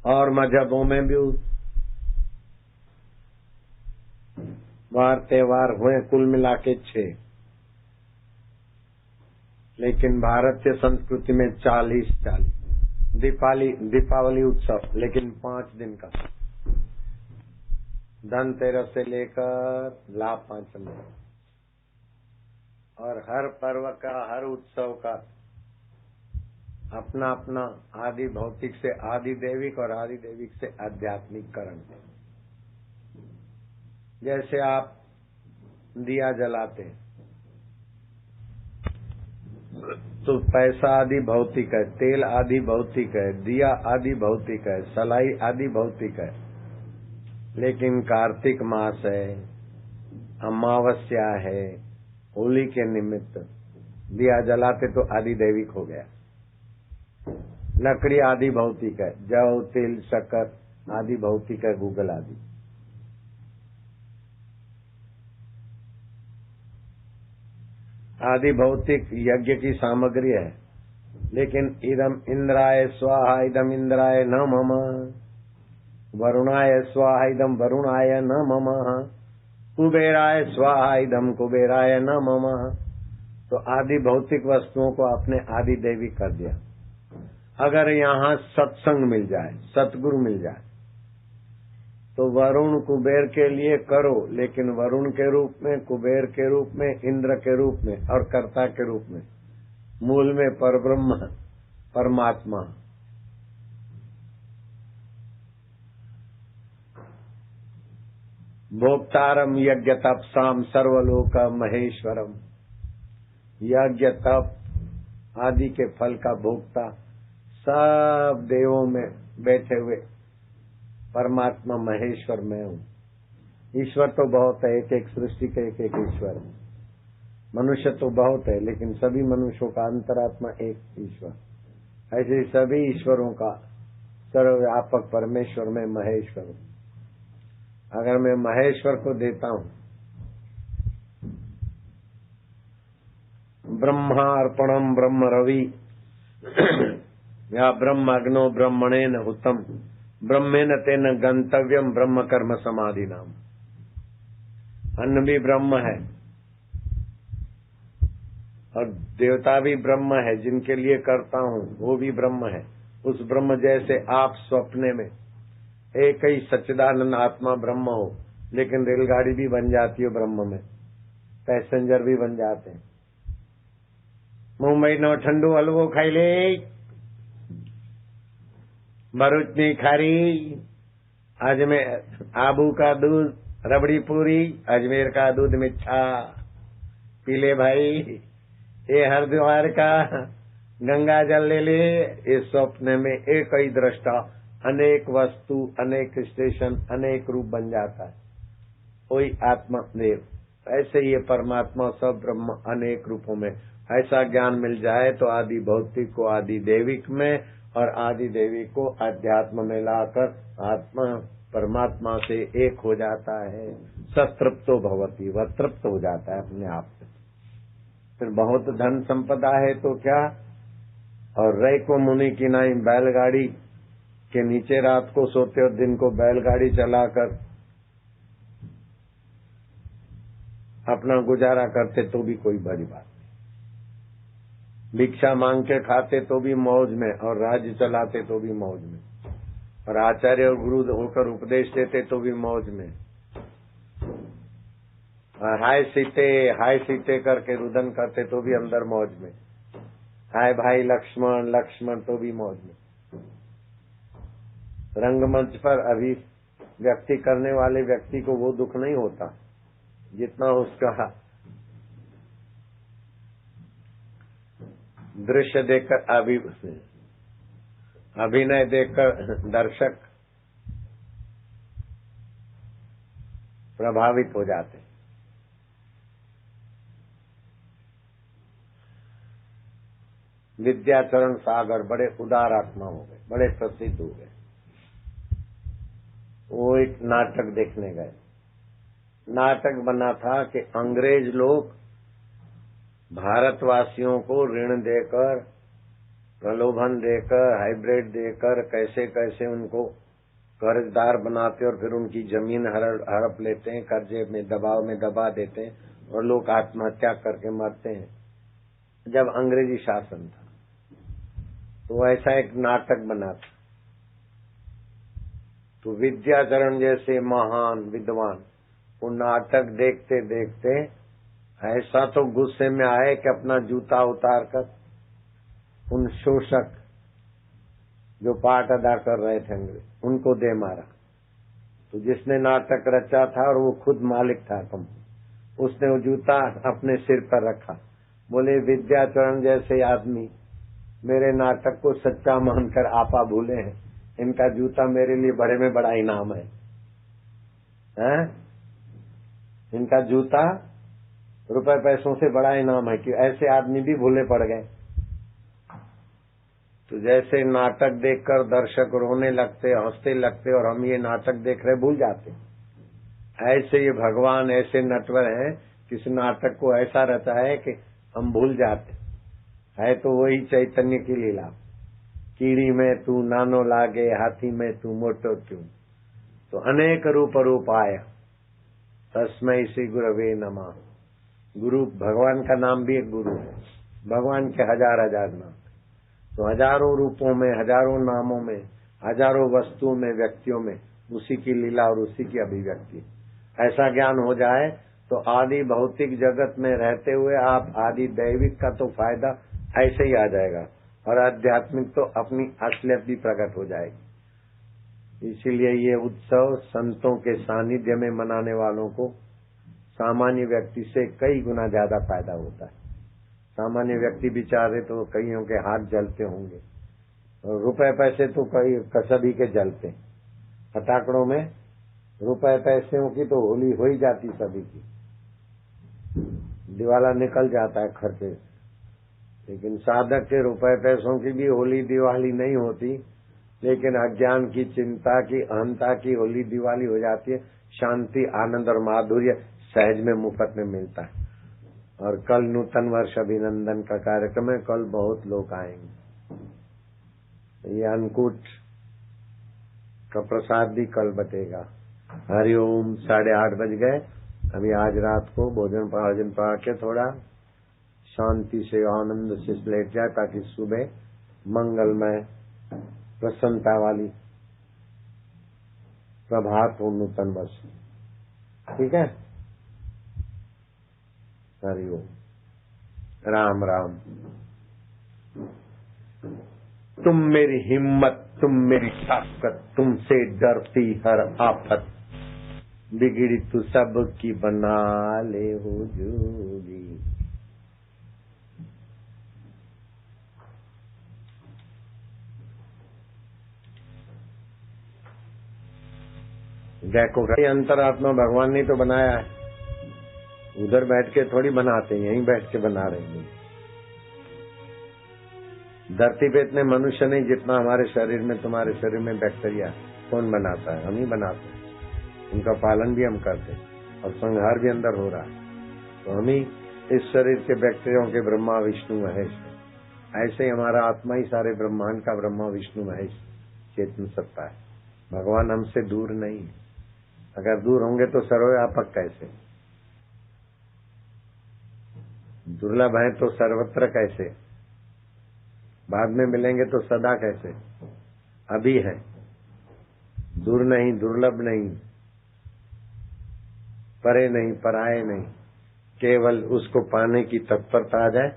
और मजहबों में भी वार त्योहार हुए कुल मिला के 6, लेकिन भारतीय संस्कृति में 40 दीपावली उत्सव, लेकिन 5 दिन का, धनतेरस से लेकर लाभ पांचम, और हर पर्व का, हर उत्सव का अपना अपना आदि भौतिक से आदि दैविक और आदि दैविक से आध्यात्मिक करण। जैसे आप दिया जलाते तो पैसा आदि भौतिक है, तेल आदि भौतिक है, दिया आदि भौतिक है, सलाई आदि भौतिक है। लेकिन कार्तिक मास है, अमावस्या है, होली के निमित्त दिया जलाते तो आदि दैविक हो गया। लकड़ी आदि भौतिक है, जौ तिल शक्कर आदि भौतिक है, गूगल आदि। आदि भौतिक यज्ञ की सामग्री है, लेकिन इदम इंद्राय स्वाहा इदम इंद्राय न मम, वरुणाय स्वाहा इदम वरुणाय न मम, कुबेराय स्वाहा इदम कुबेराय न मम। तो आदि भौतिक वस्तुओं को आपने आदि दैविक कर दिया। अगर यहाँ सत्संग मिल जाए, सतगुरु मिल जाए, तो वरुण कुबेर के लिए करो, लेकिन वरुण के रूप में, कुबेर के रूप में, इंद्र के रूप में और कर्ता के रूप में, मूल में परब्रह्म परमात्मा। भोक्तारम यज्ञ तपसाम सर्वलोक महेश्वरम। यज्ञ तप आदि के फल का भोक्ता सब देवों में बैठे हुए परमात्मा महेश्वर मैं हूँ। ईश्वर तो बहुत है, एक एक सृष्टि के एक एक ईश्वर। मनुष्य तो बहुत है, लेकिन सभी मनुष्यों का अंतरात्मा एक ईश्वर। ऐसे सभी ईश्वरों का सर्वव्यापक परमेश्वर में महेश्वर हूँ। अगर मैं महेश्वर को देता हूँ, ब्रह्मार्पणम ब्रह्म रवि या ब्रह्म अग्नो ब्रह्मणेन हुतम ब्रह्मेन तेन गंतव्यम ब्रह्म कर्म समाधि नाम। अन्न भी ब्रह्म है और देवता भी ब्रह्म है, जिनके लिए करता हूँ वो भी ब्रह्म है। उस ब्रह्म जैसे आप स्वप्ने में एक ही सच्चिदानंद आत्मा ब्रह्म हो, लेकिन रेलगाड़ी भी बन जाती है ब्रह्म में, पैसेंजर भी बन जाते हैं। मुंबई नो ठंडू हलवो खाई ले, भरूचनी खारी, अजमेर आबू का दूध रबड़ी पूरी, अजमेर का दूध मिठा पीले भाई, ये हरिद्वार का गंगा जल ले ले। इस स्वप्न में एक ही दृष्टा अनेक वस्तु, अनेक स्टेशन, अनेक रूप बन जाता है, कोई आत्मा देव। ऐसे ये परमात्मा सब ब्रह्म अनेक रूपों में, ऐसा ज्ञान मिल जाए तो आदि भौतिक को आदि दैविक में और आदि दैविक को अध्यात्म में लाकर आत्मा परमात्मा से एक हो जाता है। सतृप्तो भवति, वह तृप्त हो जाता है अपने आप से। फिर बहुत धन संपदा है तो क्या, और रैको मुनि की नाई बैलगाड़ी के नीचे रात को सोते और दिन को बैलगाड़ी चलाकर अपना गुजारा करते तो भी कोई बड़ी बात नहीं। भिक्षा मांग के खाते तो भी मौज में, और राज्य चलाते तो भी मौज में, और आचार्य और गुरु होकर उपदेश देते तो भी मौज में, और हाय सीते करके रुदन करते तो भी अंदर मौज में, हाय भाई लक्ष्मण लक्ष्मण तो भी मौज में। रंगमंच पर अभी व्यक्ति करने वाले व्यक्ति को वो दुख नहीं होता जितना उसका दृश्य देखकर अभिनय देखकर दर्शक प्रभावित हो जाते। विद्याचरण सागर बड़े उदार आत्मा हो गए, बड़े प्रसिद्ध हो गए। वो एक नाटक देखने गए। नाटक बना था कि अंग्रेज लोग भारतवासियों को ऋण देकर प्रलोभन देकर, हाइब्रिड देकर कैसे कैसे उनको कर्जदार बनाते और फिर उनकी जमीन हड़प लेते हैं, कर्जे में दबाव में दबा देते हैं और लोग आत्महत्या करके मरते हैं। जब अंग्रेजी शासन था तो ऐसा एक नाटक बना था, तो विद्याचरण जैसे महान विद्वान वो नाटक देखते देखते ऐसा तो गुस्से में आए कि अपना जूता उतार कर उन शोषक जो पाठ अदा कर रहे थे अंग्रेज उनको दे मारा। तो जिसने नाटक रचा था और वो खुद मालिक था उसने वो जूता अपने सिर पर रखा। बोले विद्याचरण जैसे आदमी मेरे नाटक को सच्चा मानकर आपा भूले हैं, इनका जूता मेरे लिए बड़े में बड़ा इनाम है, हैं? इनका जूता रुपए पैसों से बड़ा इनाम है कि ऐसे आदमी भी भूले पड़ गए। तो जैसे नाटक देखकर दर्शक रोने लगते, हंसते लगते और हम ये नाटक देख रहे भूल जाते, ऐसे ये भगवान ऐसे नटवर हैं कि इस नाटक को ऐसा रचा है कि हम भूल जाते। है तो वही चैतन्य की लीला, कीड़ी में तू नानो लागे, हाथी में तू मोटो क्यों, तो अनेक रूप आया, तस्मै श्री गुरवे नमः। गुरु भगवान का नाम भी एक गुरु है, भगवान के हजार हजार नाम, तो हजारों रूपों में, हजारों नामों में, हजारों वस्तुओं में, व्यक्तियों में उसी की लीला और उसी की अभिव्यक्ति। ऐसा ज्ञान हो जाए तो आदि भौतिक जगत में रहते हुए आप आदि दैविक का तो फायदा ऐसे ही आ जाएगा और आध्यात्मिक तो अपनी असलियत भी प्रकट हो जाएगी। इसीलिए ये उत्सव संतों के सानिध्य में मनाने वालों को सामान्य व्यक्ति से कई गुना ज्यादा फायदा होता है। सामान्य व्यक्ति बेचारे तो कईयों के हाथ जलते होंगे और रुपए पैसे तो कई सभी के जलते। फटाकड़ों में रुपए पैसों की तो होली हो ही जाती सभी की, दिवाला निकल जाता है खर्चे से, लेकिन साधक के रुपए पैसों की भी होली दिवाली नहीं होती, लेकिन अज्ञान की, चिंता की, अहंता की होली दिवाली हो जाती है। शांति, आनंद और माधुर्य सहज में मुफ्त में मिलता है। और कल नूतन वर्ष अभिनंदन का कार्यक्रम है, कल बहुत लोग आएंगे। ये अन्नकूट का प्रसाद भी कल बटेगा। हरिओम। 8:30 बज गए। अभी आज रात को भोजन पा के थोड़ा शांति से आनंद से लेट जाए ताकि सुबह मंगलमय प्रसन्नता वाली प्रभात हो नूतन वर्ष। ठीक है। हरिओम। राम राम। तुम मेरी हिम्मत, तुम मेरी ताकत, तुमसे डरती हर आफत, बिगड़ी तू सबकी बना ले हो जोगी। जय को अंतरात्मा भगवान ने तो बनाया है, उधर बैठ के थोड़ी बनाते, यहीं बैठ के बना रहे हैं। धरती पे इतने मनुष्य नहीं जितना हमारे शरीर में, तुम्हारे शरीर में बैक्टीरिया कौन बनाता है? हम ही बनाते हैं। उनका पालन भी हम करते हैं और संहार भी अंदर हो रहा है। तो हम ही इस शरीर के बैक्टीरियों के ब्रह्मा विष्णु महेश, ऐसे ही हमारा आत्मा ही सारे ब्रह्मांड का ब्रह्मा विष्णु महेश चेतन सत्ता है। भगवान हमसे दूर नहीं है। अगर दूर होंगे तो सर्वव्यापक कैसे, दुर्लभ है तो सर्वत्र कैसे, बाद में मिलेंगे तो सदा कैसे। अभी है, दूर नहीं, दुर्लभ नहीं, परे नहीं, पराये नहीं, केवल उसको पाने की तत्परता आ जाए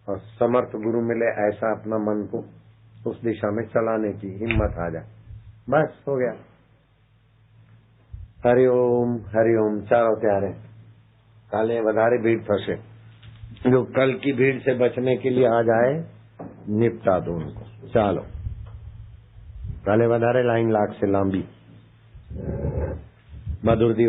और समर्थ गुरु मिले, ऐसा अपना मन को उस दिशा में चलाने की हिम्मत आ जाए, बस हो गया। हरिओम हरिओम। चारों प्यारे काले वधारे भीड़ फंसे, जो कल की भीड़ से बचने के लिए आ जाए निपटा दो उनको। चलो काले वधारे लाइन लाख से लांबी मधुर दी।